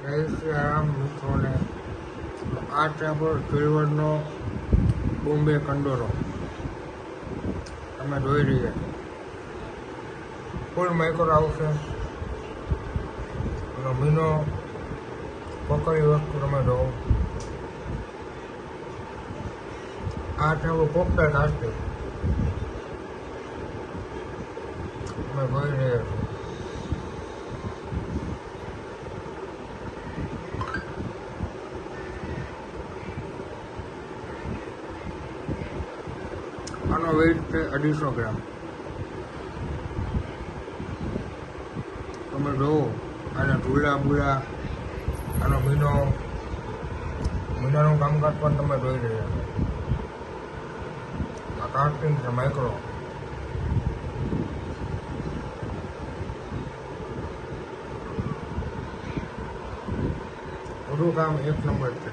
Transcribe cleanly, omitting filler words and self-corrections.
જય શ્રી રામ મિત્રોને. આ છે આપણો સિલ્વરનો બોમ્બે કંડોરો તમે જોઈ રહ્યા ફૂલ માઇક્રો આવશે. અને મીનો પકડી વસ્તુ તમે જોવો. આ છે આપણું કોકટેલ કાસ્ટિંગ તમે જોઈ રહ્યા છો. આનો વેઇટ છે 250 ગ્રામ. તમે જોવો આના ઢૂલા બુલા, આનો મીનાનું કામકાજ પણ તમે જોઈ રહ્યા છો. આ કાસ્ટિંગ છે માઇક્રો. બધું કામ એક નંબર છે.